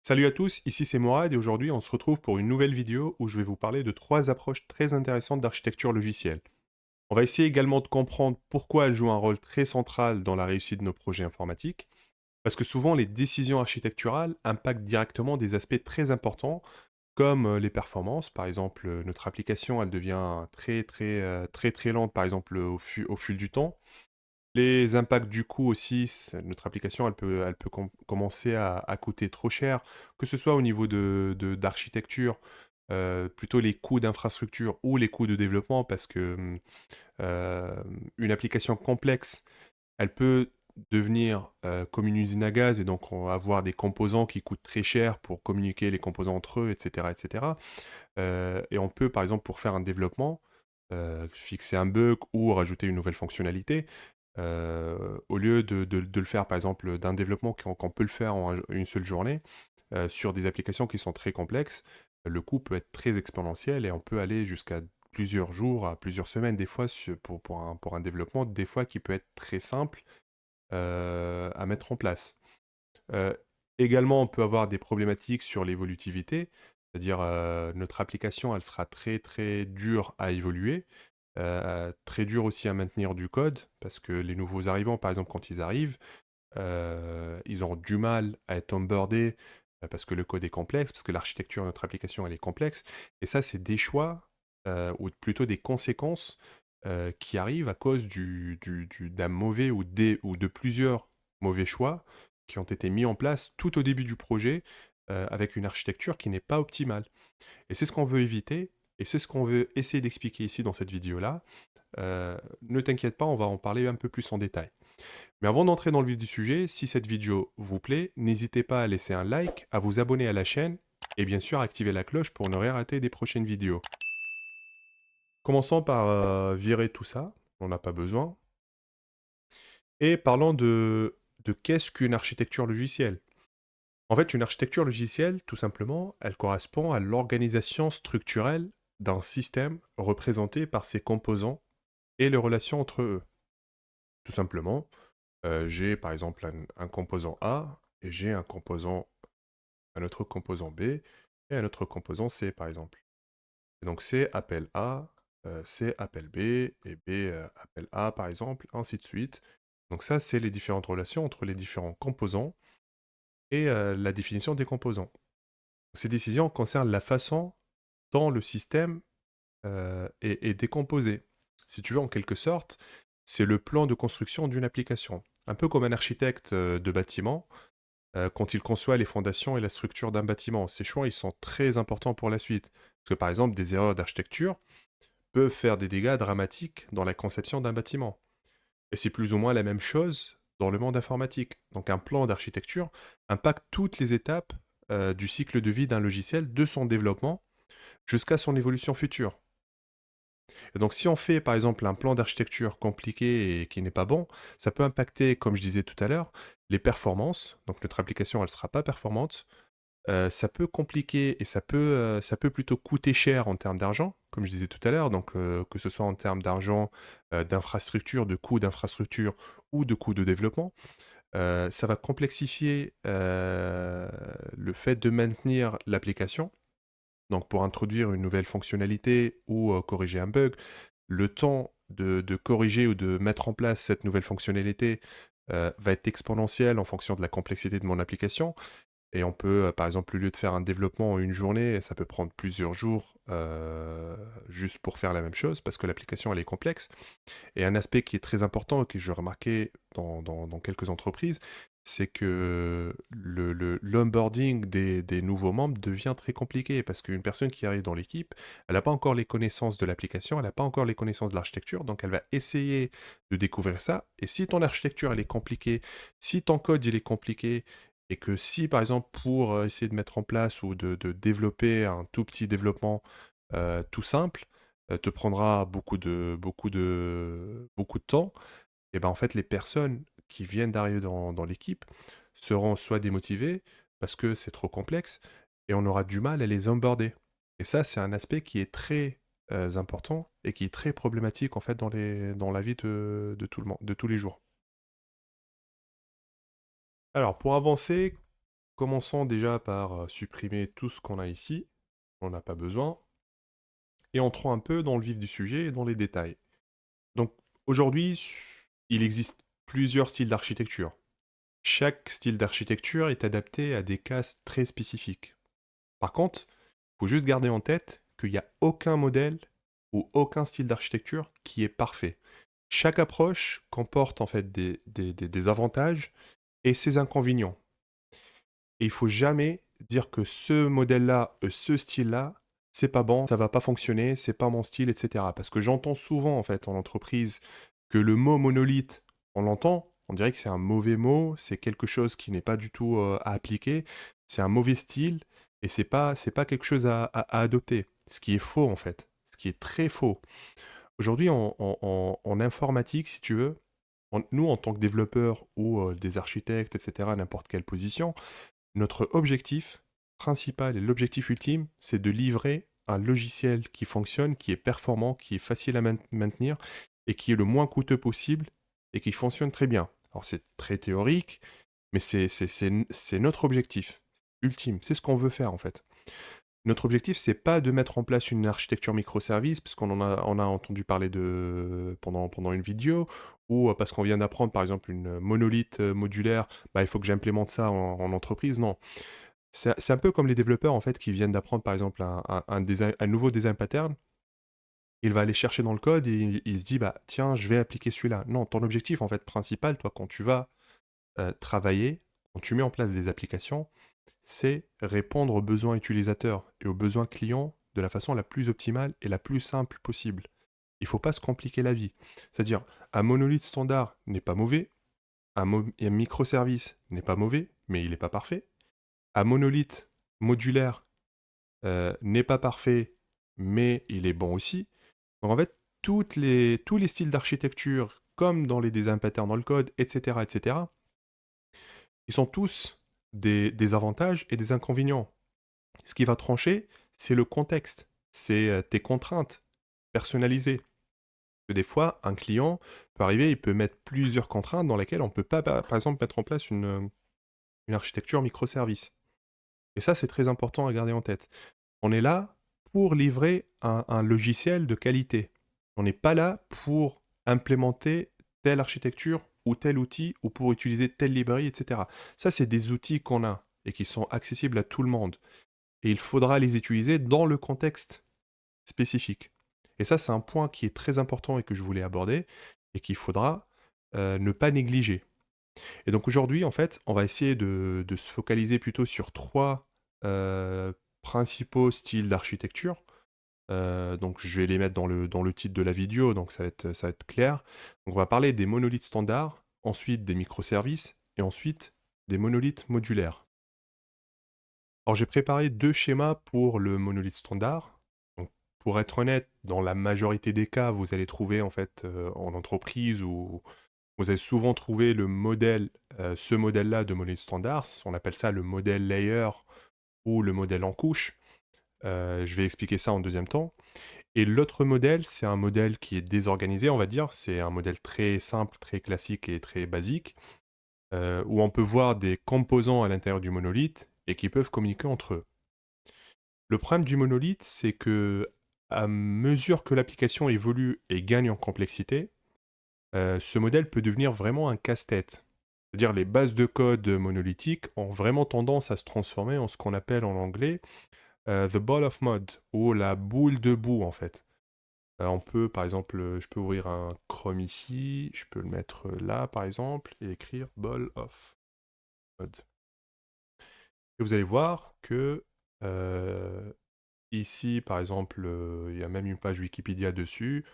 Salut à tous, ici c'est Morad et aujourd'hui on se retrouve pour une nouvelle vidéo où je vais vous parler de trois approches très intéressantes d'architecture logicielle. On va essayer également de comprendre pourquoi elles jouent un rôle très central dans la réussite de nos projets informatiques, parce que souvent les décisions architecturales impactent directement des aspects très importants comme les performances. Par exemple, notre application elle devient très lente par exemple au fil du temps. Les impacts du coût aussi, notre application, elle peut commencer à coûter trop cher, que ce soit au niveau d'architecture, plutôt les coûts d'infrastructure ou les coûts de développement, parce que une application complexe, elle peut devenir comme une usine à gaz, et donc on va avoir des composants qui coûtent très cher pour communiquer les composants entre eux, etc. etc. Et on peut, par exemple, pour faire un développement, fixer un bug ou rajouter une nouvelle fonctionnalité, au lieu de le faire, par exemple, d'un développement qu'on peut le faire en une seule journée, sur des applications qui sont très complexes, le coût peut être très exponentiel et on peut aller jusqu'à plusieurs jours, à plusieurs semaines, des fois, pour un développement, des fois qui peut être très simple à mettre en place. Heu, Également, on peut avoir des problématiques sur l'évolutivité, c'est-à-dire, notre application, elle sera très dure à évoluer, très dure aussi à maintenir du code, parce que les nouveaux arrivants, par exemple, quand ils arrivent, ils auront du mal à être onboardés, parce que le code est complexe, parce que l'architecture de notre application, elle est complexe. Et ça, c'est des choix, ou plutôt des conséquences, qui arrivent à cause d'un mauvais ou de plusieurs mauvais choix qui ont été mis en place tout au début du projet, avec une architecture qui n'est pas optimale. Et c'est ce qu'on veut éviter, et c'est ce qu'on veut essayer d'expliquer ici dans cette vidéo-là. Ne t'inquiète pas, on va en parler un peu plus en détail. Mais avant d'entrer dans le vif du sujet, si cette vidéo vous plaît, n'hésitez pas à laisser un like, à vous abonner à la chaîne et bien sûr à activer la cloche pour ne rien rater des prochaines vidéos. Commençons par virer tout ça, on n'a pas besoin. Et parlons de qu'est-ce qu'une architecture logicielle. En fait, une architecture logicielle, tout simplement, elle correspond à l'organisation structurelle d'un système représenté par ses composants et les relations entre eux. Tout simplement, j'ai par exemple un composant A et j'ai un autre composant B et un autre composant C par exemple. Et donc C appelle A, C appelle B et B appelle A par exemple, ainsi de suite. Donc ça, c'est les différentes relations entre les différents composants et la définition des composants. Ces décisions concernent la façon dont le système est décomposé. Si tu veux, en quelque sorte, c'est le plan de construction d'une application. Un peu comme un architecte de bâtiment, quand il conçoit les fondations et la structure d'un bâtiment. Ces choix, ils sont très importants pour la suite. Parce que par exemple, des erreurs d'architecture peuvent faire des dégâts dramatiques dans la conception d'un bâtiment. Et c'est plus ou moins la même chose dans le monde informatique. Donc un plan d'architecture impacte toutes les étapes du cycle de vie d'un logiciel, de son développement jusqu'à son évolution future. Et donc si on fait par exemple un plan d'architecture compliqué et qui n'est pas bon, ça peut impacter, comme je disais tout à l'heure, les performances. Donc notre application, elle ne sera pas performante. Ça peut compliquer et ça peut plutôt coûter cher en termes d'argent, comme je disais tout à l'heure, donc que ce soit en termes d'argent, d'infrastructure, de coûts d'infrastructure ou de coûts de développement. Ça va complexifier, le fait de maintenir l'application. Donc pour introduire une nouvelle fonctionnalité ou, corriger un bug, le temps de corriger ou de mettre en place cette nouvelle fonctionnalité, va être exponentiel en fonction de la complexité de mon application. Et on peut, par exemple, au lieu de faire un développement en une journée, ça peut prendre plusieurs jours, juste pour faire la même chose, parce que l'application, elle est complexe. Et un aspect qui est très important et que je remarquais dans quelques entreprises, c'est que l'onboarding des nouveaux membres devient très compliqué, parce qu'une personne qui arrive dans l'équipe, elle n'a pas encore les connaissances de l'application, elle n'a pas encore les connaissances de l'architecture, donc elle va essayer de découvrir ça. Et si ton architecture, elle est compliquée, si ton code, il est compliqué, et que si, par exemple, pour essayer de mettre en place ou de développer un tout petit développement tout simple, te prendra beaucoup de temps, et ben en fait, les personnes qui viennent d'arriver dans l'équipe seront soit démotivées parce que c'est trop complexe et on aura du mal à les onboarder. Et ça, c'est un aspect qui est très important et qui est très problématique en fait dans la vie de tout le monde, de tous les jours. Alors, pour avancer, commençons déjà par supprimer tout ce qu'on a ici, on n'a pas besoin, et entrons un peu dans le vif du sujet et dans les détails. Donc aujourd'hui, il existe plusieurs styles d'architecture. Chaque style d'architecture est adapté à des cas très spécifiques. Par contre, il faut juste garder en tête qu'il n'y a aucun modèle ou aucun style d'architecture qui est parfait. Chaque approche comporte en fait des avantages et ses inconvénients. Et il faut jamais dire que ce modèle-là, ce style-là, c'est pas bon, ça va pas fonctionner, c'est pas mon style, etc. Parce que j'entends souvent en fait en entreprise que le mot monolithe, on l'entend, on dirait que c'est un mauvais mot, c'est quelque chose qui n'est pas du tout à appliquer, c'est un mauvais style et c'est pas quelque chose à adopter. Ce qui est faux en fait, ce qui est très faux. Aujourd'hui en informatique, si tu veux, nous en tant que développeurs ou des architectes, etc., n'importe quelle position, notre objectif principal et l'objectif ultime, c'est de livrer un logiciel qui fonctionne, qui est performant, qui est facile à maintenir et qui est le moins coûteux possible et qui fonctionne très bien. Alors c'est très théorique, mais c'est notre objectif ultime. C'est ce qu'on veut faire en fait. Notre objectif, c'est pas de mettre en place une architecture microservice, parce qu'on a entendu parler pendant une vidéo, ou parce qu'on vient d'apprendre par exemple une monolithe modulaire, bah, il faut que j'implémente ça en entreprise. Non, c'est un peu comme les développeurs en fait qui viennent d'apprendre par exemple un nouveau design pattern. Il va aller chercher dans le code et il se dit bah tiens, je vais appliquer celui-là. Non, ton objectif en fait principal, toi, quand tu vas travailler, quand tu mets en place des applications, c'est répondre aux besoins utilisateurs et aux besoins clients de la façon la plus optimale et la plus simple possible. Il ne faut pas se compliquer la vie. C'est-à-dire, un monolithe standard n'est pas mauvais, un microservice n'est pas mauvais, mais il n'est pas parfait. Un monolithe modulaire n'est pas parfait, mais il est bon aussi. Donc en fait, tous les styles d'architecture, comme dans les design patterns dans le code, etc., ils sont tous des avantages et des inconvénients. Ce qui va trancher, c'est le contexte, c'est tes contraintes personnalisées. Que des fois, un client peut arriver, il peut mettre plusieurs contraintes dans lesquelles on ne peut pas, par exemple, mettre en place une architecture microservice. Et ça, c'est très important à garder en tête. On est là pour livrer un logiciel de qualité. On n'est pas là pour implémenter telle architecture ou tel outil ou pour utiliser telle librairie, etc. Ça, c'est des outils qu'on a et qui sont accessibles à tout le monde. Et il faudra les utiliser dans le contexte spécifique. Et ça, c'est un point qui est très important et que je voulais aborder et qu'il faudra ne pas négliger. Et donc aujourd'hui, en fait, on va essayer de se focaliser plutôt sur trois principaux styles d'architecture. Donc je vais les mettre dans le titre de la vidéo, donc ça va être clair. Donc on va parler des monolithes standards, ensuite des microservices, et ensuite des monolithes modulaires. Alors j'ai préparé deux schémas pour le monolithe standard. Donc, pour être honnête, dans la majorité des cas, vous allez trouver en fait en entreprise ou vous allez souvent trouver ce modèle-là de monolithe standard. On appelle ça le modèle layer ou le modèle en couche. Je vais expliquer ça en deuxième temps. Et l'autre modèle, c'est un modèle qui est désorganisé, on va dire. C'est un modèle très simple, très classique et très basique, où on peut voir des composants à l'intérieur du monolithe et qui peuvent communiquer entre eux. Le problème du monolithe, c'est que à mesure que l'application évolue et gagne en complexité, ce modèle peut devenir vraiment un casse-tête. C'est-à-dire les bases de code monolithiques ont vraiment tendance à se transformer en ce qu'on appelle en anglais the ball of mud, ou la boule de boue en fait. On peut, par exemple, je peux ouvrir un Chrome ici, je peux le mettre là, par exemple, et écrire ball of mud. Et vous allez voir que ici, par exemple, il y a même une page Wikipédia dessus.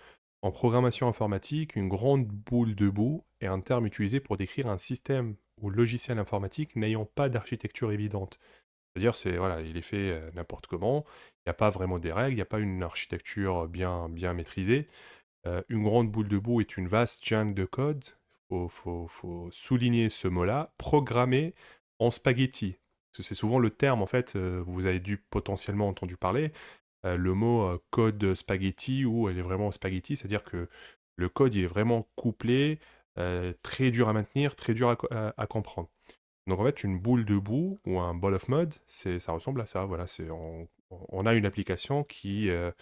En programmation informatique, une grande boule de boue est un terme utilisé pour décrire un système ou logiciel informatique n'ayant pas d'architecture évidente. C'est-à-dire, voilà, il est fait n'importe comment, il n'y a pas vraiment des règles, il n'y a pas une architecture bien maîtrisée. Une grande boule de boue est une vaste jungle de code, faut souligner ce mot-là, programmé en spaghetti. Parce que c'est souvent le terme, en fait, vous avez dû potentiellement entendu parler, le mot code spaghetti, ou elle est vraiment spaghetti, c'est-à-dire que le code il est vraiment couplé, très dur à maintenir, très dur à comprendre. Donc en fait, une boule de boue ou un ball of mud, ça ressemble à ça. Voilà, on a une application qui est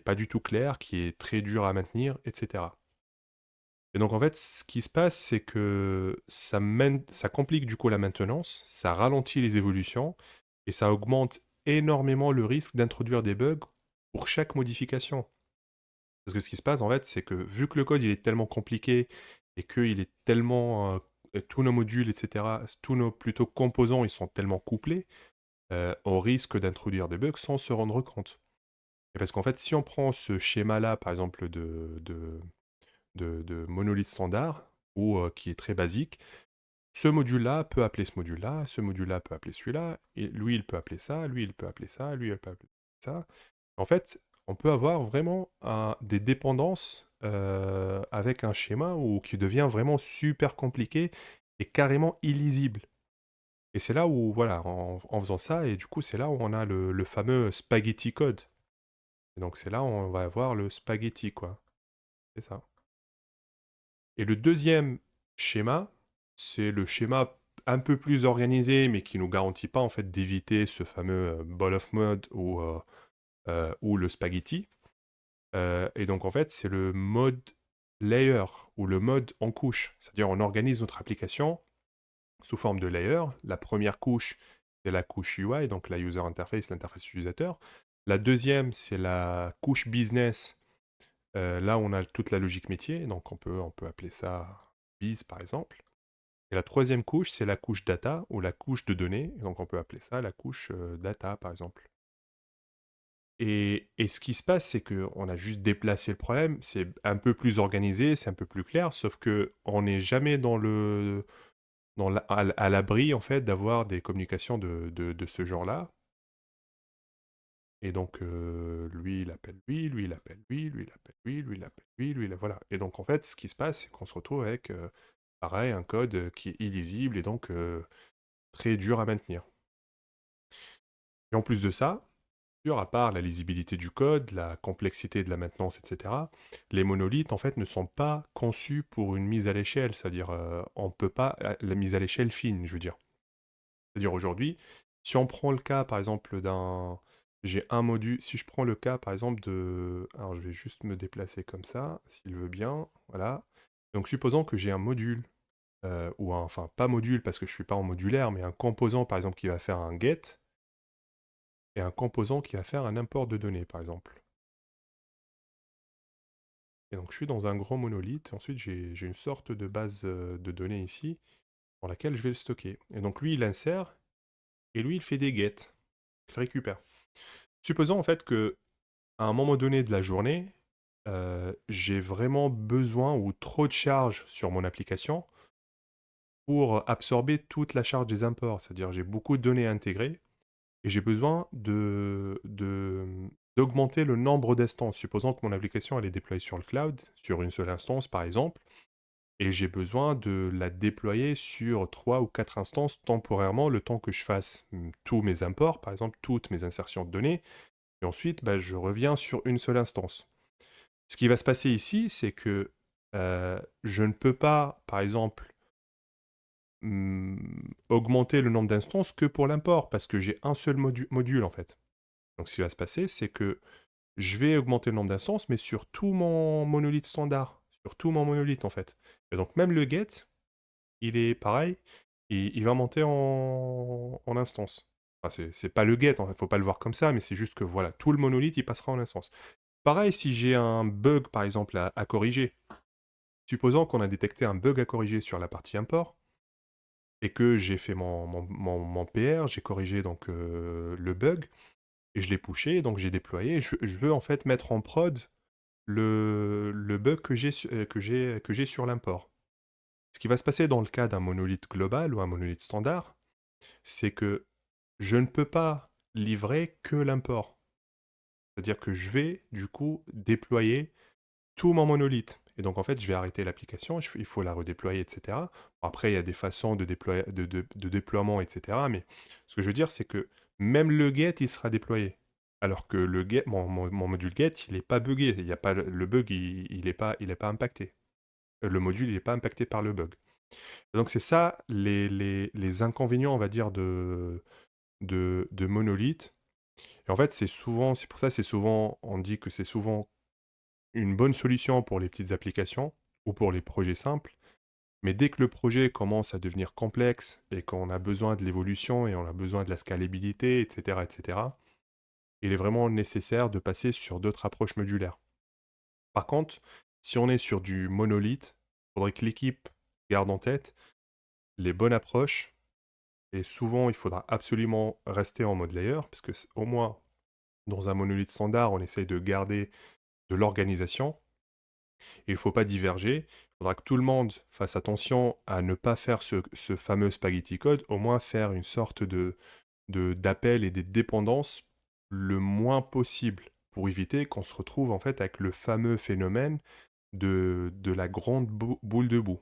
pas du tout claire, qui est très dure à maintenir, etc. Et donc en fait, ce qui se passe, c'est que ça complique du coup la maintenance, ça ralentit les évolutions et ça augmente énormément le risque d'introduire des bugs pour chaque modification. Parce que ce qui se passe en fait, c'est que vu que le code il est tellement compliqué et qu'il est tellement tous nos modules, etc., tous nos plutôt composants, ils sont tellement couplés, on risque d'introduire des bugs sans se rendre compte. Et parce qu'en fait, si on prend ce schéma-là, par exemple, de monolithe standard, ou qui est très basique, ce module-là peut appeler ce module-là peut appeler celui-là, et lui, il peut appeler ça, lui, il peut appeler ça, lui, il peut appeler ça. En fait, on peut avoir vraiment des dépendances avec un schéma qui devient vraiment super compliqué et carrément illisible. Et c'est là où, voilà, en faisant ça, et du coup, c'est là où on a le fameux spaghetti code. Et donc, c'est là où on va avoir le spaghetti, quoi. C'est ça. Et le deuxième schéma, c'est le schéma un peu plus organisé, mais qui ne nous garantit pas en fait d'éviter ce fameux ball of mud ou le spaghetti. Et donc en fait, c'est le mode layer ou le mode en couche. C'est-à-dire on organise notre application sous forme de layer. La première couche, c'est la couche UI, donc la user interface, l'interface utilisateur. La deuxième, c'est la couche business. Là, on a toute la logique métier, donc on peut appeler ça biz par exemple. Et la troisième couche, c'est la couche data ou la couche de données, donc on peut appeler ça la couche data par exemple. Et ce qui se passe, c'est qu'on a juste déplacé le problème, c'est un peu plus organisé, c'est un peu plus clair, sauf que on n'est jamais à l'abri en fait d'avoir des communications de ce genre-là. Et donc lui il appelle lui il appelle lui il appelle lui il appelle voilà. Et donc en fait, ce qui se passe, c'est qu'on se retrouve avec pareil un code qui est illisible et donc très dur à maintenir. Et en plus de ça, à part la lisibilité du code, la complexité de la maintenance, etc., les monolithes, en fait, ne sont pas conçus pour une mise à l'échelle, c'est-à-dire, on peut pas, la mise à l'échelle fine, je veux dire. C'est-à-dire, aujourd'hui, si on prend le cas, par exemple, j'ai un module, si je prends le cas, par exemple, alors, je vais juste me déplacer comme ça, s'il veut bien, voilà. Donc, supposons que j'ai un module, enfin, pas module, parce que je suis pas en modulaire, mais un composant, par exemple, qui va faire un get, et un composant qui va faire un import de données, par exemple. Et donc je suis dans un grand monolithe, ensuite j'ai une sorte de base de données ici, dans laquelle je vais le stocker. Et donc lui il insère, et lui il fait des get, il récupère. Supposons en fait que à un moment donné de la journée, j'ai vraiment besoin ou trop de charge sur mon application pour absorber toute la charge des imports. C'est-à-dire j'ai beaucoup de données intégrées, et j'ai besoin d'augmenter le nombre d'instances. Supposons que mon application elle est déployée sur le cloud, sur une seule instance par exemple, et j'ai besoin de la déployer sur 3 ou 4 instances temporairement, le temps que je fasse tous mes imports, par exemple toutes mes insertions de données, et ensuite bah, je reviens sur une seule instance. Ce qui va se passer ici, c'est que je ne peux pas, par exemple, augmenter le nombre d'instances que pour l'import, parce que j'ai un seul module en fait. Donc ce qui va se passer, c'est que je vais augmenter le nombre d'instances, mais sur tout mon monolithe standard, sur tout mon monolithe en fait. Et donc même le get, il est pareil, et il va monter en instance. Enfin, c'est pas le get, il ne faut pas le voir comme ça, mais c'est juste que voilà, tout le monolithe, il passera en instance. Pareil, si j'ai un bug, par exemple, à corriger, supposons qu'on a détecté un bug à corriger sur la partie import, et que j'ai fait mon PR, j'ai corrigé donc le bug, et je l'ai pushé, donc j'ai déployé, et je veux en fait mettre en prod le bug que j'ai sur l'import. Ce qui va se passer dans le cas d'un monolithe global ou un monolithe standard, c'est que je ne peux pas livrer que l'import. C'est-à-dire que je vais, du coup, déployer tout mon monolithe. Et donc, en fait, je vais arrêter l'application, il faut la redéployer, etc. Après, il y a des façons de déploiement, etc. Mais ce que je veux dire, c'est que même le get, il sera déployé. Alors que le get, mon module get, il n'est pas buggé. Il y a pas, le bug, il est pas impacté. Le module, il n'est pas impacté par le bug. Et donc c'est ça les inconvénients, on va dire, de monolithes. Et en fait, c'est pour ça, c'est souvent, on dit que c'est souvent une bonne solution pour les petites applications ou pour les projets simples. Mais dès que le projet commence à devenir complexe et qu'on a besoin de l'évolution et on a besoin de la scalabilité, etc., il est vraiment nécessaire de passer sur d'autres approches modulaires. Par contre, si on est sur du monolithe, il faudrait que l'équipe garde en tête les bonnes approches et souvent il faudra absolument rester en mode layer parce que au moins dans un monolithe standard, on essaye de garder de l'organisation et il ne faut pas diverger. Il faudra que tout le monde fasse attention à ne pas faire ce fameux spaghetti code, au moins faire une sorte d'appel et des dépendances le moins possible pour éviter qu'on se retrouve en fait avec le fameux phénomène de la grande boule de boue.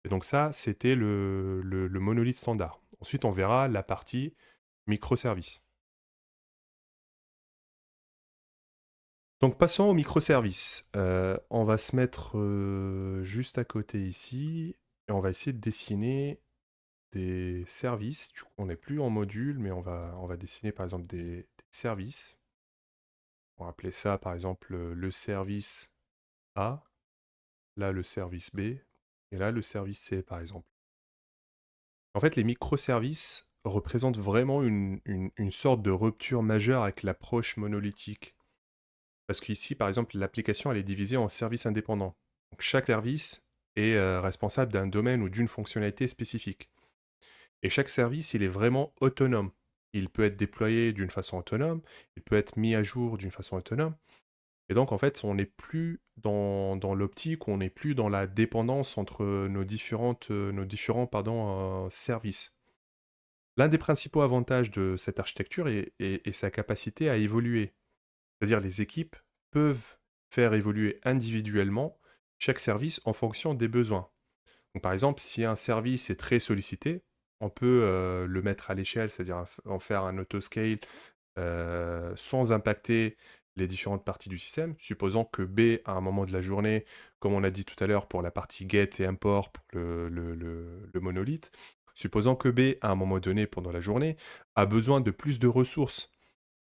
Et donc ça, c'était le monolithe standard. Ensuite, on verra la partie microservices. Donc passons aux microservices. On va se mettre juste à côté ici et on va essayer de dessiner des services. Du coup, on n'est plus en module, mais on va dessiner par exemple des services. On va appeler ça par exemple le service A, là le service B, et là le service C par exemple. En fait, les microservices représentent vraiment une sorte de rupture majeure avec l'approche monolithique. Parce qu'ici, par exemple, l'application elle est divisée en services indépendants. Donc chaque service est responsable d'un domaine ou d'une fonctionnalité spécifique. Et chaque service, il est vraiment autonome. Il peut être déployé d'une façon autonome, il peut être mis à jour d'une façon autonome. Et donc, en fait, on n'est plus dans l'optique, on n'est plus dans la dépendance entre nos différents services. L'un des principaux avantages de cette architecture est sa capacité à évoluer. C'est-à-dire les équipes peuvent faire évoluer individuellement chaque service en fonction des besoins. Donc, par exemple, si un service est très sollicité, on peut le mettre à l'échelle, c'est-à-dire en faire un autoscale sans impacter les différentes parties du système. Supposons que B, à un moment de la journée, comme on a dit tout à l'heure pour la partie get et import pour le monolithe, supposons que B, à un moment donné pendant la journée, a besoin de plus de ressources.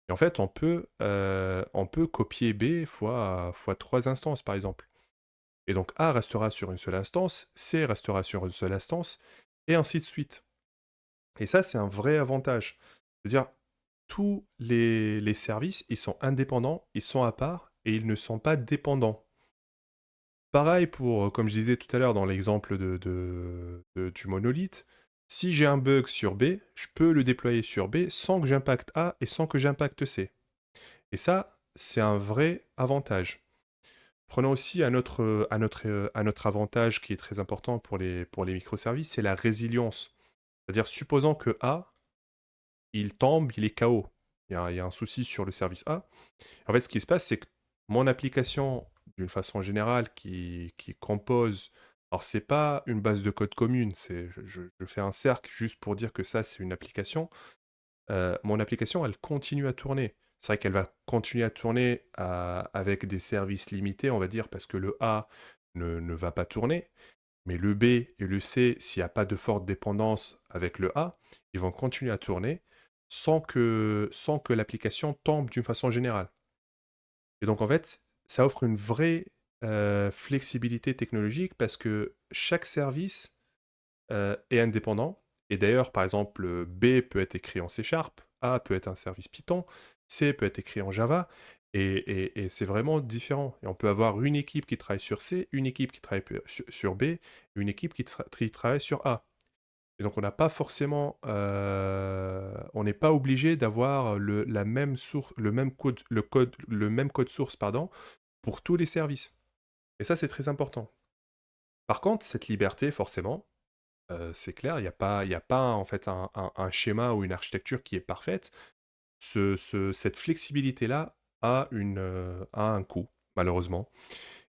Et en fait, on peut copier B fois 3 instances, par exemple. Et donc A restera sur une seule instance, C restera sur une seule instance, et ainsi de suite. Et ça, c'est un vrai avantage. C'est-à-dire, tous les services, ils sont indépendants, ils sont à part, et ils ne sont pas dépendants. Pareil pour, comme je disais tout à l'heure dans l'exemple du monolithe, si j'ai un bug sur B, je peux le déployer sur B sans que j'impacte A et sans que j'impacte C. Et ça, c'est un vrai avantage. Prenons aussi un autre avantage qui est très important pour les microservices, c'est la résilience. C'est-à-dire, supposons que A, il tombe, il est KO. Il y a un souci sur le service A. En fait, ce qui se passe, c'est que mon application, d'une façon générale, qui compose... Alors, c'est pas une base de code commune, je fais un cercle juste pour dire que ça, c'est une application. Mon application, elle continue à tourner. C'est vrai qu'elle va continuer à tourner avec des services limités, on va dire, parce que le A ne va pas tourner. Mais le B et le C, s'il n'y a pas de forte dépendance avec le A, ils vont continuer à tourner sans que l'application tombe d'une façon générale. Et donc en fait, ça offre une vraie flexibilité technologique parce que chaque service est indépendant. Et d'ailleurs, par exemple, B peut être écrit en C Sharp, A peut être un service Python, C peut être écrit en Java, et c'est vraiment différent. Et on peut avoir une équipe qui travaille sur C, une équipe qui travaille sur B, une équipe qui travaille sur A. Et donc on n'a pas forcément, on n'est pas obligé d'avoir la même source, le même code source, pardon, pour tous les services. Et ça, c'est très important. Par contre, cette liberté, forcément, c'est clair, il y a pas en fait un schéma ou une architecture qui est parfaite. Cette flexibilité-là a un coût, malheureusement.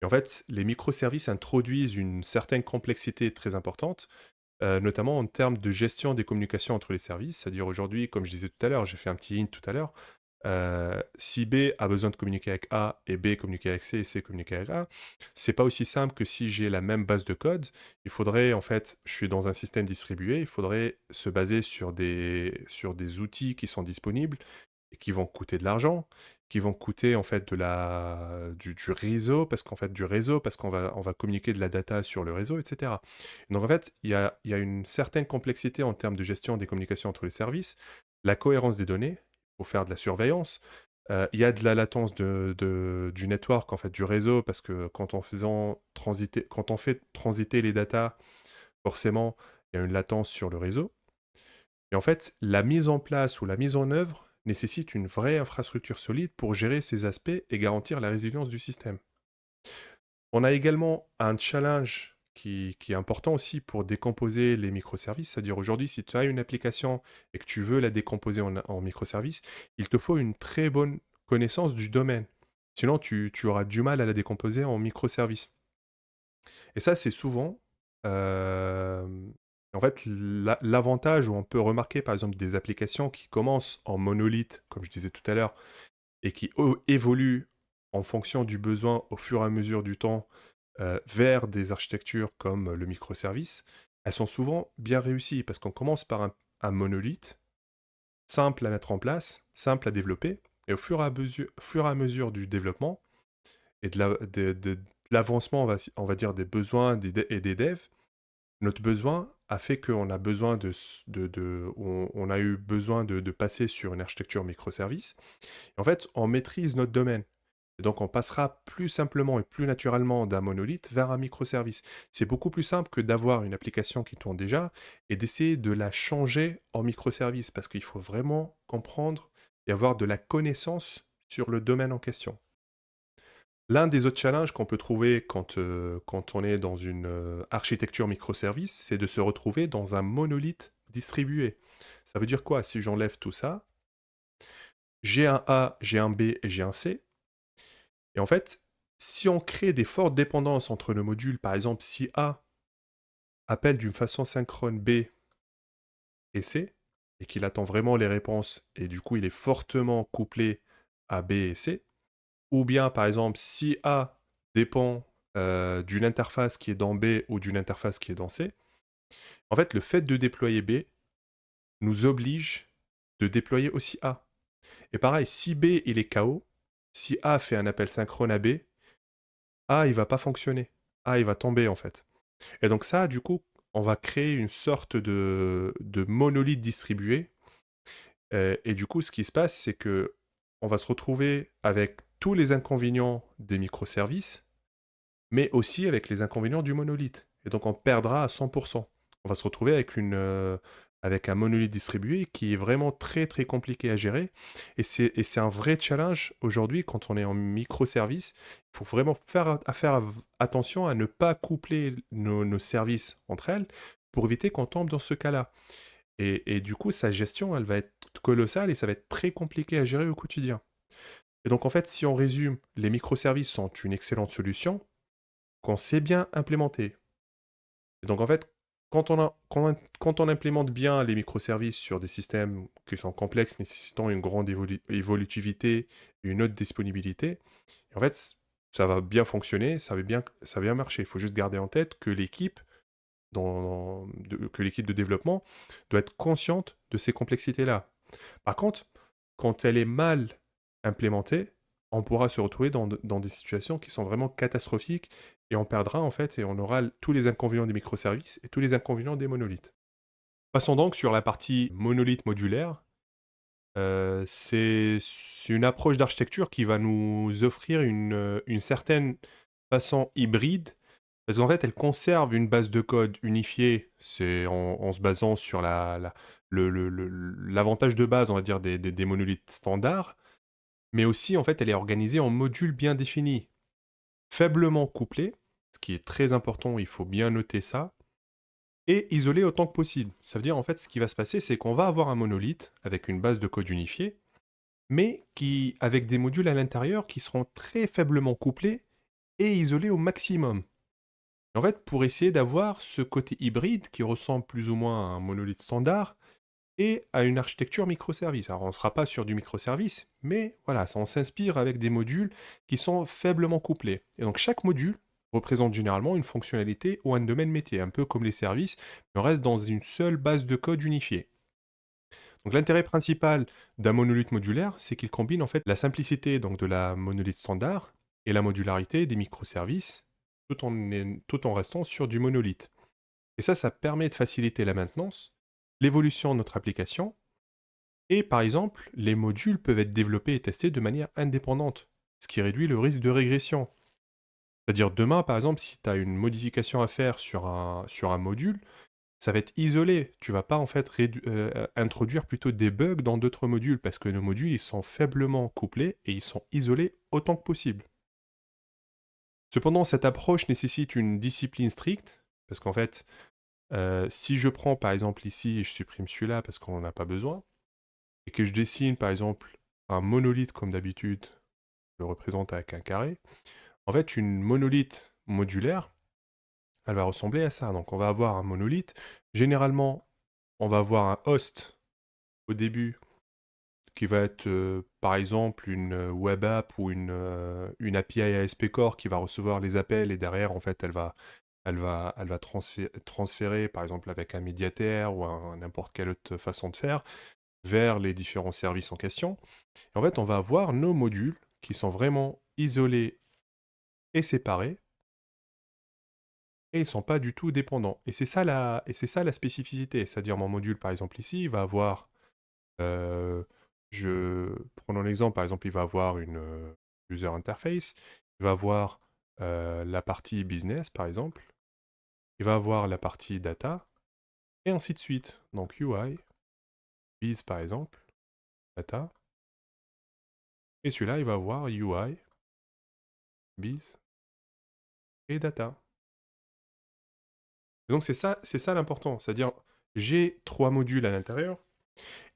Et en fait, les microservices introduisent une certaine complexité très importante, notamment en termes de gestion des communications entre les services. C'est-à-dire aujourd'hui, comme je disais tout à l'heure, j'ai fait un petit hint tout à l'heure, Si B a besoin de communiquer avec A et B communiquer avec C et C communiquer avec A, c'est pas aussi simple que si j'ai la même base de code. Il faudrait, en fait, je suis dans un système distribué, il faudrait se baser sur des outils qui sont disponibles et qui vont coûter de l'argent, qui vont coûter en fait du réseau, parce qu'en fait du réseau, parce qu'on va communiquer de la data sur le réseau, etc. Donc en fait, il y a une certaine complexité en termes de gestion des communications entre les services, la cohérence des données, il faut faire de la surveillance. Il y a de la latence du network, en fait, du réseau, parce que quand on fait transiter les datas, forcément, il y a une latence sur le réseau. Et en fait, la mise en place ou la mise en œuvre nécessite une vraie infrastructure solide pour gérer ces aspects et garantir la résilience du système. On a également un challenge qui est important aussi pour décomposer les microservices, c'est-à-dire aujourd'hui, si tu as une application et que tu veux la décomposer en microservices, il te faut une très bonne connaissance du domaine. Sinon, tu auras du mal à la décomposer en microservices. Et ça, c'est souvent, en fait, l'avantage où on peut remarquer, par exemple, des applications qui commencent en monolithe, comme je disais tout à l'heure, et qui évoluent en fonction du besoin au fur et à mesure du temps vers des architectures comme le microservice, elles sont souvent bien réussies parce qu'on commence par un monolithe, simple à mettre en place, simple à développer, et au fur et à mesure du développement et de l'avancement, on va dire, des besoins et des devs, notre besoin a fait qu'on a besoin on a eu besoin de passer sur une architecture microservice. En fait, on maîtrise notre domaine. Et donc, on passera plus simplement et plus naturellement d'un monolithe vers un microservice. C'est beaucoup plus simple que d'avoir une application qui tourne déjà et d'essayer de la changer en microservice parce qu'il faut vraiment comprendre et avoir de la connaissance sur le domaine en question. L'un des autres challenges qu'on peut trouver quand on est dans une architecture microservice, c'est de se retrouver dans un monolithe distribué. Ça veut dire quoi? Si j'enlève tout ça, j'ai un A, j'ai un B et j'ai un C. Et en fait, si on crée des fortes dépendances entre nos modules, par exemple, si A appelle d'une façon synchrone B et C, et qu'il attend vraiment les réponses, et du coup il est fortement couplé à B et C, ou bien par exemple si A dépend d'une interface qui est dans B ou d'une interface qui est dans C, en fait le fait de déployer B nous oblige de déployer aussi A. Et pareil, si B il est KO, si A fait un appel synchrone à B, A il va pas fonctionner. A il va tomber en fait. Et donc ça, du coup, on va créer une sorte de monolithe distribué. Et du coup, ce qui se passe, c'est que on va se retrouver avec tous les inconvénients des microservices, mais aussi avec les inconvénients du monolithe. Et donc, on perdra à 100%. On va se retrouver avec un monolithe distribué qui est vraiment très très compliqué à gérer. Et c'est un vrai challenge aujourd'hui quand on est en microservice. Il faut vraiment faire attention à ne pas coupler nos services entre elles pour éviter qu'on tombe dans ce cas-là. Et du coup, sa gestion, elle va être colossale et ça va être très compliqué à gérer au quotidien. Et donc en fait, si on résume, les microservices sont une excellente solution quand c'est bien implémenté. Et donc en fait, quand on implémente bien les microservices sur des systèmes qui sont complexes, nécessitant une grande évolutivité et une haute disponibilité, en fait, ça va bien fonctionner, ça va bien marcher. Il faut juste garder en tête que l'équipe de développement doit être consciente de ces complexités-là. Par contre, quand elle est mal implémentée, on pourra se retrouver dans des situations qui sont vraiment catastrophiques et on perdra en fait et on aura tous les inconvénients des microservices et tous les inconvénients des monolithes. Passons donc sur la partie monolithe modulaire. C'est une approche d'architecture qui va nous offrir une certaine façon hybride, parce qu'en fait, elle conserve une base de code unifiée, c'est en se basant sur l'avantage de base, on va dire, des monolithes standards, mais aussi, en fait, elle est organisée en modules bien définis, faiblement couplés, ce qui est très important, il faut bien noter ça, et isolés autant que possible. Ça veut dire, en fait, ce qui va se passer, c'est qu'on va avoir un monolithe avec une base de code unifiée, mais avec des modules à l'intérieur qui seront très faiblement couplés et isolés au maximum. En fait, pour essayer d'avoir ce côté hybride qui ressemble plus ou moins à un monolithe standard, et à une architecture microservice. Alors on ne sera pas sur du microservice, mais voilà, ça on s'inspire avec des modules qui sont faiblement couplés. Et donc chaque module représente généralement une fonctionnalité ou un domaine métier, un peu comme les services, mais on reste dans une seule base de code unifiée. Donc l'intérêt principal d'un monolithe modulaire, c'est qu'il combine en fait la simplicité donc, de la monolithe standard et la modularité des microservices, tout en restant sur du monolithe. Et ça permet de faciliter la maintenance, l'évolution de notre application, et par exemple, les modules peuvent être développés et testés de manière indépendante, ce qui réduit le risque de régression. C'est-à-dire demain, par exemple, si tu as une modification à faire sur un module, ça va être isolé. Tu vas pas en fait introduire plutôt des bugs dans d'autres modules parce que nos modules ils sont faiblement couplés et ils sont isolés autant que possible. Cependant, cette approche nécessite une discipline stricte parce qu'en fait, si je prends par exemple ici et je supprime celui-là parce qu'on n'en a pas besoin et que je dessine par exemple un monolithe comme d'habitude, je le représente avec un carré. En fait, une monolithe modulaire, elle va ressembler à ça. Donc on va avoir un monolithe. Généralement, on va avoir un host au début qui va être par exemple une web app ou une API ASP Core qui va recevoir les appels et derrière en fait elle va transférer par exemple avec un médiataire ou n'importe quelle autre façon de faire vers les différents services en question. Et en fait on va avoir nos modules qui sont vraiment isolés et séparés et ils ne sont pas du tout dépendants. Et c'est ça la spécificité, c'est-à-dire mon module par exemple ici il va avoir prenons l'exemple, par exemple, il va avoir une user interface, il va avoir la partie business, par exemple, il va avoir la partie data, et ainsi de suite. Donc UI, biz, par exemple, data, et celui-là, il va avoir UI, biz et data. Et donc c'est ça l'important, c'est-à-dire j'ai 3 modules à l'intérieur,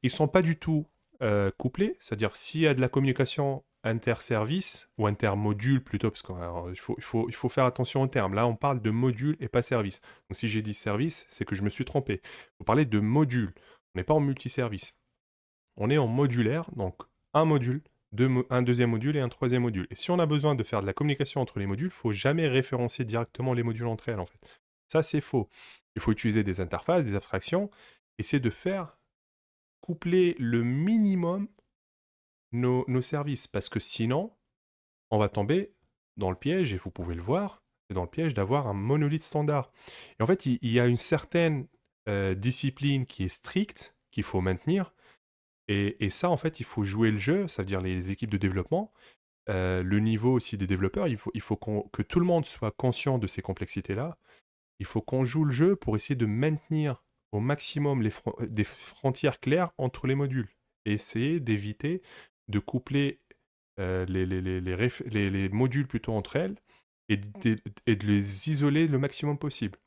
ils sont pas du tout couplés, c'est-à-dire s'il y a de la communication inter-service, ou inter-module plutôt, parce qu'il faut faire attention au terme. Là, on parle de module et pas service. Donc si j'ai dit service, c'est que je me suis trompé. Vous parlez de module. On n'est pas en multiservice. On est en modulaire, donc un module, un deuxième module et un troisième module. Et si on a besoin de faire de la communication entre les modules, il ne faut jamais référencer directement les modules entre elles, en fait. Ça, c'est faux. Il faut utiliser des interfaces, des abstractions, essayer de faire coupler le minimum nos services, parce que sinon, on va tomber dans le piège, et vous pouvez le voir, c'est dans le piège d'avoir un monolithe standard. Et en fait, il y a une certaine discipline qui est stricte, qu'il faut maintenir, et ça, en fait, il faut jouer le jeu, ça veut dire les équipes de développement, le niveau aussi des développeurs, il faut que tout le monde soit conscient de ces complexités-là, il faut qu'on joue le jeu pour essayer de maintenir au maximum des frontières claires entre les modules et essayer d'éviter de coupler les modules plutôt entre elles et de les isoler le maximum possible.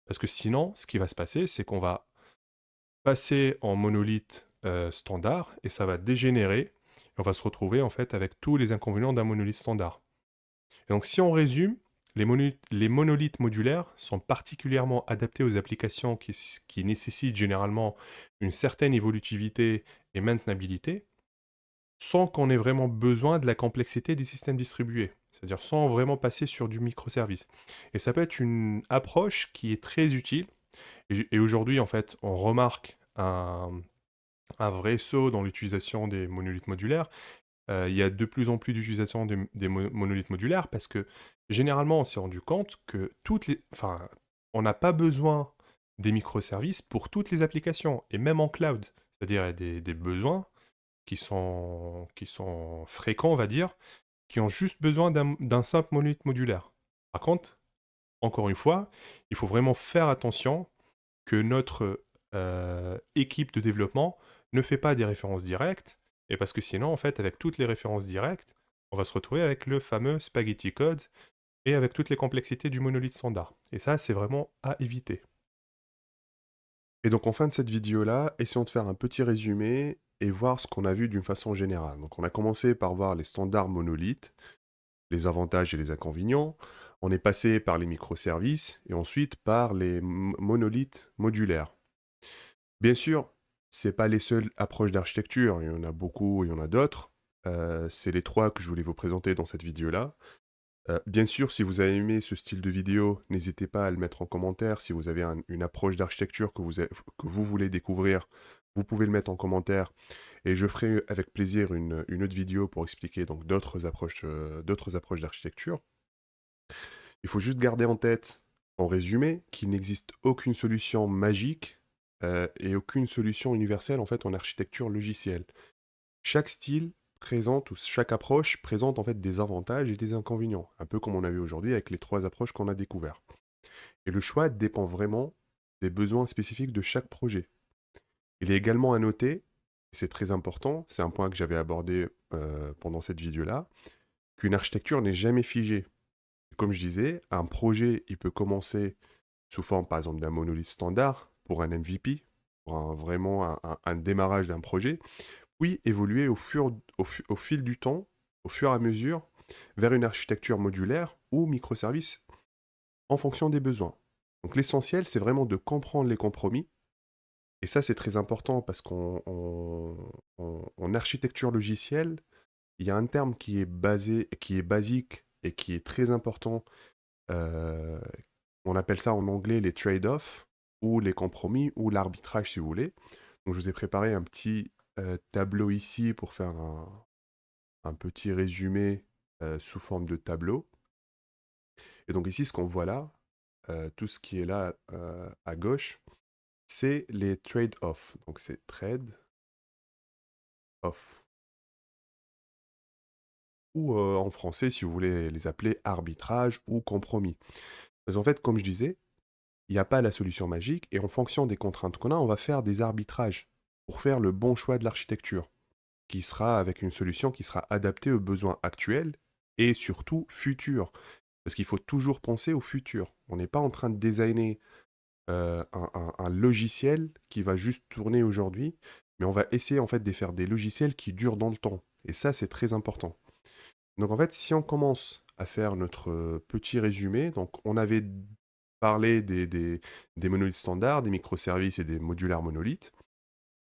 Parce que sinon, ce qui va se passer, c'est qu'on va passer en monolithe standard et ça va dégénérer. Et on va se retrouver en fait avec tous les inconvénients d'un monolithe standard. Et donc si on résume, les monolithes modulaires sont particulièrement adaptés aux applications qui nécessitent généralement une certaine évolutivité et maintenabilité, sans qu'on ait vraiment besoin de la complexité des systèmes distribués, c'est-à-dire sans vraiment passer sur du microservice. Et ça peut être une approche qui est très utile, et aujourd'hui en fait on remarque un vrai saut dans l'utilisation des monolithes modulaires. Il y a de plus en plus d'utilisation des monolithes modulaires parce que généralement on s'est rendu compte que enfin, on n'a pas besoin des microservices pour toutes les applications et même en cloud. C'est-à-dire il y a des besoins qui sont fréquents, on va dire, qui ont juste besoin d'un simple monolithe modulaire. Par contre, encore une fois, il faut vraiment faire attention que notre équipe de développement ne fait pas des références directes, et parce que sinon, en fait, avec toutes les références directes, on va se retrouver avec le fameux spaghetti code et avec toutes les complexités du monolithe standard. Et ça, c'est vraiment à éviter. Et donc en fin de cette vidéo-là, essayons de faire un petit résumé et voir ce qu'on a vu d'une façon générale. Donc on a commencé par voir les standards monolithes, les avantages et les inconvénients. On est passé par les microservices et ensuite par les monolithes modulaires. Bien sûr, C'est pas les seules approches d'architecture, il y en a beaucoup, il y en a d'autres. C'est les 3 que je voulais vous présenter dans cette vidéo-là. Bien sûr, si vous avez aimé ce style de vidéo, n'hésitez pas à le mettre en commentaire. Si vous avez une approche d'architecture que vous voulez découvrir, vous pouvez le mettre en commentaire et je ferai avec plaisir une autre vidéo pour expliquer donc d'autres approches d'architecture. Il faut juste garder en tête, en résumé, qu'il n'existe aucune solution magique, et aucune solution universelle, en fait, en architecture logicielle. Chaque style présente ou chaque approche présente, en fait, des avantages et des inconvénients, un peu comme on a vu aujourd'hui avec les 3 approches qu'on a découvert. Et le choix dépend vraiment des besoins spécifiques de chaque projet. Il est également à noter, et c'est très important, c'est un point que j'avais abordé, pendant cette vidéo-là, qu'une architecture n'est jamais figée. Comme je disais, un projet, il peut commencer sous forme, par exemple, d'un monolithe standard pour un MVP, pour vraiment un démarrage d'un projet, puis évoluer au fil du temps, au fur et à mesure, vers une architecture modulaire ou microservice en fonction des besoins. Donc l'essentiel, c'est vraiment de comprendre les compromis, et ça, c'est très important parce en architecture logicielle, il y a un terme qui est basique et qui est très important. euh, On appelle ça en anglais les trade-offs, ou les compromis, ou l'arbitrage si vous voulez. Donc je vous ai préparé un petit tableau ici pour faire un petit résumé sous forme de tableau. Et donc ici, ce qu'on voit là, tout ce qui est là à gauche, c'est les trade-offs. Donc c'est trade-off. Ou en français, si vous voulez les appeler arbitrage ou compromis. Parce qu'en fait, comme je disais, il n'y a pas la solution magique, et en fonction des contraintes qu'on a, on va faire des arbitrages pour faire le bon choix de l'architecture, qui sera avec une solution qui sera adaptée aux besoins actuels et surtout futurs. Parce qu'il faut toujours penser au futur. On n'est pas en train de designer un logiciel qui va juste tourner aujourd'hui, mais on va essayer en fait de faire des logiciels qui durent dans le temps. Et ça, c'est très important. Donc en fait, si on commence à faire notre petit résumé, donc on avait parlé des monolithes standards, des microservices et des modulaires monolithes.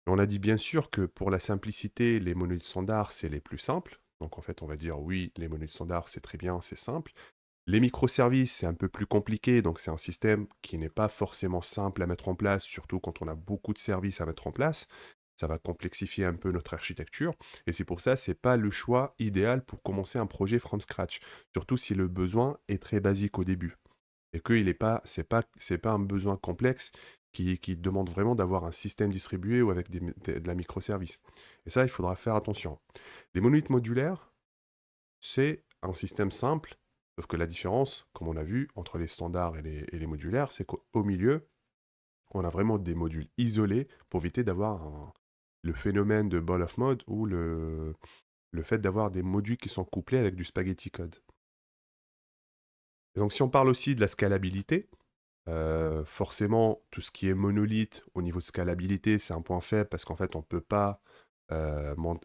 On a dit bien sûr que pour la simplicité, les monolithes standards, c'est les plus simples. Donc en fait, on va dire oui, les monolithes standards, c'est très bien, c'est simple. Les microservices, c'est un peu plus compliqué, donc c'est un système qui n'est pas forcément simple à mettre en place, surtout quand on a beaucoup de services à mettre en place. Ça va complexifier un peu notre architecture, et c'est pour ça c'est pas le choix idéal pour commencer un projet from scratch, surtout si le besoin est très basique au début et que il est pas, c'est pas un besoin complexe qui demande vraiment d'avoir un système distribué ou avec de la microservice. Et ça, il faudra faire attention. Les monolithes modulaires, c'est un système simple, sauf que la différence, comme on a vu, entre les standards et les modulaires, c'est qu'au milieu, on a vraiment des modules isolés pour éviter d'avoir le phénomène de ball of mode ou le fait d'avoir des modules qui sont couplés avec du spaghetti code. Et donc si on parle aussi de la scalabilité, forcément, tout ce qui est monolithe au niveau de scalabilité, c'est un point faible parce qu'en fait, on ne peut pas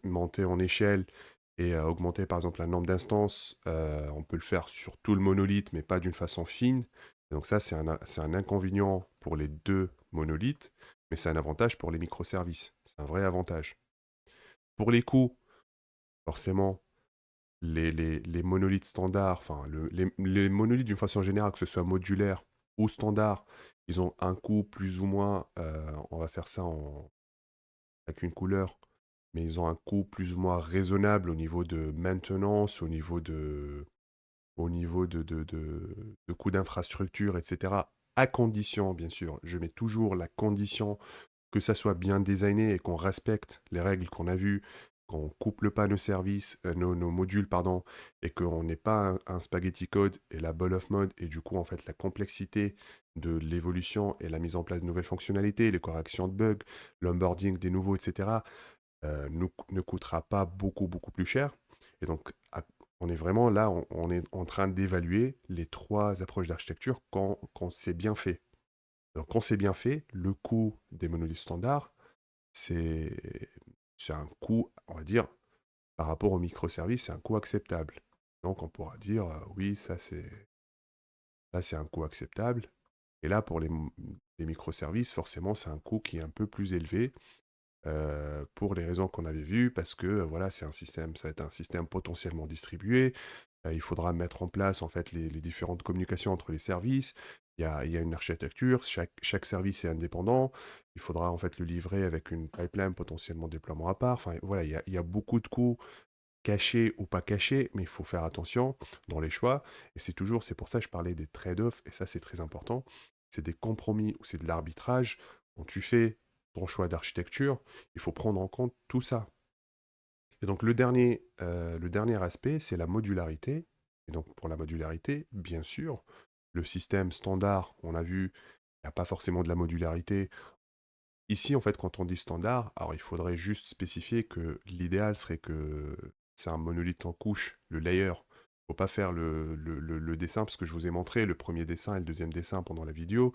monter en échelle et augmenter par exemple un nombre d'instances. On peut le faire sur tout le monolithe, mais pas d'une façon fine. Et donc ça, c'est un inconvénient pour les deux monolithes, mais c'est un avantage pour les microservices. C'est un vrai avantage. Pour les coûts, forcément, les monolithes standards, enfin les monolithes d'une façon générale, que ce soit modulaire ou standard, ils ont un coût plus ou moins, on va faire ça avec une couleur, mais ils ont un coût plus ou moins raisonnable au niveau de maintenance, au niveau de coût d'infrastructure, etc. À condition, bien sûr, je mets toujours la condition que ça soit bien designé et qu'on respecte les règles qu'on a vues, qu'on couple pas nos services, nos modules, pardon, et qu'on n'ait pas un spaghetti code et la ball of mode, et du coup, en fait, la complexité de l'évolution et la mise en place de nouvelles fonctionnalités, les corrections de bugs, l'onboarding des nouveaux, etc., ne coûtera pas beaucoup, beaucoup plus cher. Et donc, on est vraiment là, on est en train d'évaluer les 3 approches d'architecture quand c'est bien fait. Donc, quand c'est bien fait, le coût des monolithes standards, c'est c'est un coût, on va dire, par rapport aux microservices, c'est un coût acceptable. Donc, on pourra dire, oui, ça, c'est un coût acceptable. Et là, pour les microservices, forcément, c'est un coût qui est un peu plus élevé. pour les raisons qu'on avait vues, parce que, voilà, ça va être un système potentiellement distribué. Il faudra mettre en place, en fait, les différentes communications entre les services. Il y a une architecture, chaque service est indépendant. Il faudra, en fait, le livrer avec une pipeline potentiellement déploiement à part. Enfin, voilà, il y a beaucoup de coûts cachés ou pas cachés, mais il faut faire attention dans les choix. Et c'est pour ça que je parlais des trade-offs, et ça, c'est très important. C'est des compromis ou c'est de l'arbitrage. Quand tu fais ton choix d'architecture, il faut prendre en compte tout ça. Et donc le dernier aspect, c'est la modularité. Et donc pour la modularité, bien sûr, le système standard, on a vu, il n'y a pas forcément de la modularité. Ici, en fait, quand on dit standard, alors il faudrait juste spécifier que l'idéal serait que c'est un monolithe en couche, le layer. Faut pas faire le dessin, parce que je vous ai montré le premier dessin et le deuxième dessin pendant la vidéo.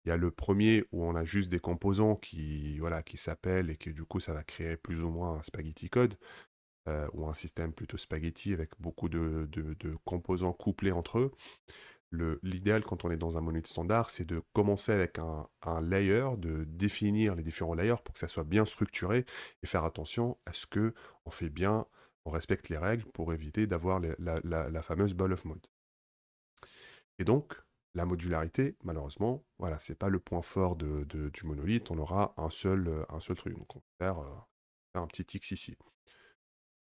Il y a le premier où on a juste des composants qui, voilà, qui s'appellent et que du coup ça va créer plus ou moins un spaghetti code, ou un système plutôt spaghetti avec beaucoup de composants couplés entre eux. L'idéal quand on est dans un monolithe standard, c'est de commencer avec un layer, de définir les différents layers pour que ça soit bien structuré et faire attention à ce que on fait bien, on respecte les règles pour éviter d'avoir la fameuse ball of mode. Et donc, la modularité, malheureusement, voilà, c'est pas le point fort du monolithe. On aura un seul truc. Donc, on va faire un petit X ici.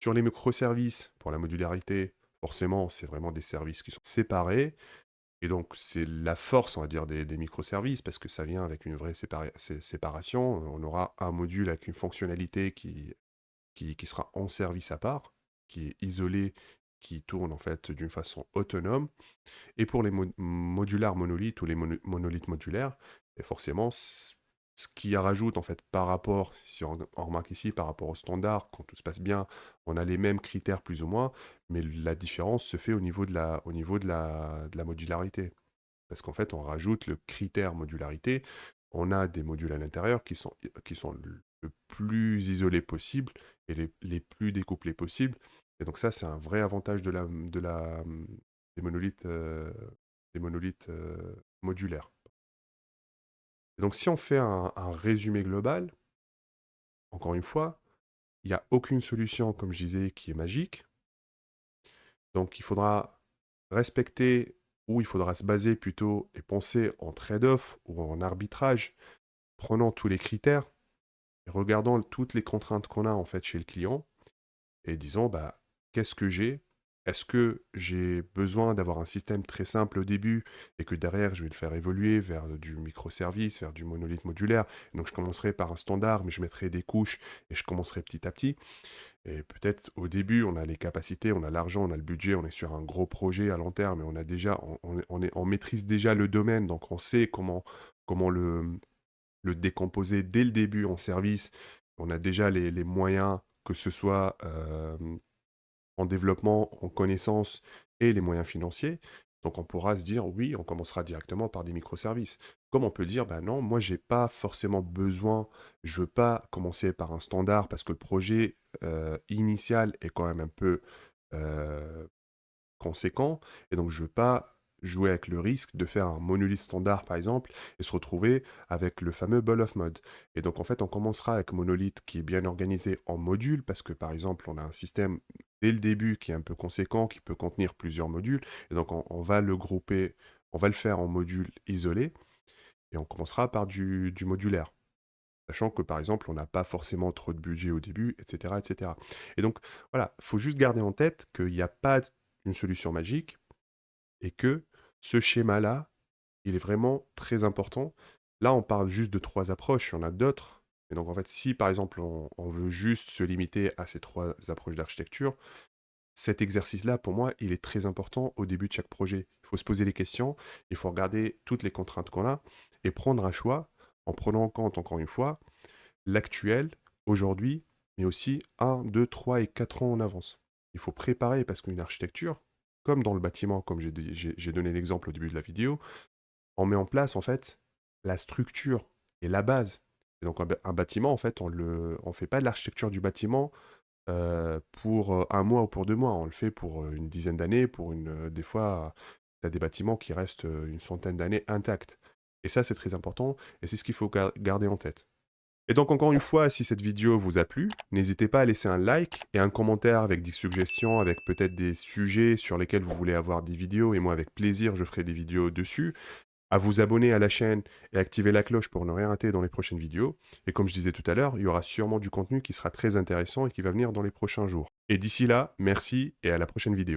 Sur les microservices, pour la modularité, forcément, c'est vraiment des services qui sont séparés. Et donc, c'est la force, on va dire, des microservices, parce que ça vient avec une vraie séparation. On aura un module avec une fonctionnalité qui sera en service à part, qui est isolé, qui tourne en fait d'une façon autonome. Et pour les modulars monolithes ou les monolithes modulaires, et forcément, ce qui rajoute en fait par rapport, si on remarque ici, par rapport au standard, quand tout se passe bien, on a les mêmes critères plus ou moins, mais la différence se fait au niveau de la modularité. Parce qu'en fait, on rajoute le critère modularité. On a des modules à l'intérieur qui sont le plus isolés possible et les plus découplés possible. Et donc ça, c'est un vrai avantage des monolithes, modulaires. Et donc si on fait un résumé global, encore une fois, il n'y a aucune solution, comme je disais, qui est magique. Donc il faudra respecter, ou il faudra se baser plutôt et penser en trade-off ou en arbitrage, prenant tous les critères et regardant toutes les contraintes qu'on a en fait chez le client et disant bah qu'est-ce que j'ai? Est-ce que j'ai besoin d'avoir un système très simple au début et que derrière je vais le faire évoluer vers du microservice, vers du monolithe modulaire? Donc je commencerai par un standard, mais je mettrai des couches et je commencerai petit à petit. Et peut-être au début, on a les capacités, on a l'argent, on a le budget, on est sur un gros projet à long terme et on maîtrise déjà le domaine, donc on sait comment le décomposer dès le début en service. On a déjà les moyens, que ce soit en développement, en connaissances et les moyens financiers. Donc on pourra se dire, oui, on commencera directement par des microservices. Comme on peut dire, ben non, moi j'ai pas forcément besoin, je veux pas commencer par un standard parce que le projet initial est quand même un peu euh, conséquent, et donc je veux pas jouer avec le risque de faire un monolithe standard par exemple et se retrouver avec le fameux ball of mode. Et donc en fait on commencera avec monolithe qui est bien organisé en modules parce que par exemple on a un système dès le début qui est un peu conséquent, qui peut contenir plusieurs modules, et donc on va le grouper, on va le faire en modules isolés et on commencera par du modulaire. Sachant que, par exemple, on n'a pas forcément trop de budget au début, etc. etc. Et donc, voilà, il faut juste garder en tête qu'il n'y a pas une solution magique et que ce schéma-là, il est vraiment très important. Là, on parle juste de 3 approches, il y en a d'autres. Et donc, en fait, si par exemple, on veut juste se limiter à ces 3 approches d'architecture, cet exercice-là, pour moi, il est très important au début de chaque projet. Il faut se poser les questions, il faut regarder toutes les contraintes qu'on a et prendre un choix en prenant en compte, encore une fois, l'actuel, aujourd'hui, mais aussi 1, 2, 3 et 4 ans en avance. Il faut préparer parce qu'une architecture, comme dans le bâtiment, comme j'ai donné l'exemple au début de la vidéo, on met en place en fait la structure et la base. Et donc un bâtiment, en fait, on fait pas de l'architecture du bâtiment pour un mois ou pour 2 mois. On le fait pour une dizaine d'années, des fois, tu as des bâtiments qui restent une centaine d'années intacts. Et ça, c'est très important et c'est ce qu'il faut garder en tête. Et donc encore une fois, si cette vidéo vous a plu, n'hésitez pas à laisser un like et un commentaire avec des suggestions, avec peut-être des sujets sur lesquels vous voulez avoir des vidéos, et moi avec plaisir je ferai des vidéos dessus. À vous abonner à la chaîne et activer la cloche pour ne rien rater dans les prochaines vidéos. Et comme je disais tout à l'heure, il y aura sûrement du contenu qui sera très intéressant et qui va venir dans les prochains jours. Et d'ici là, merci et à la prochaine vidéo.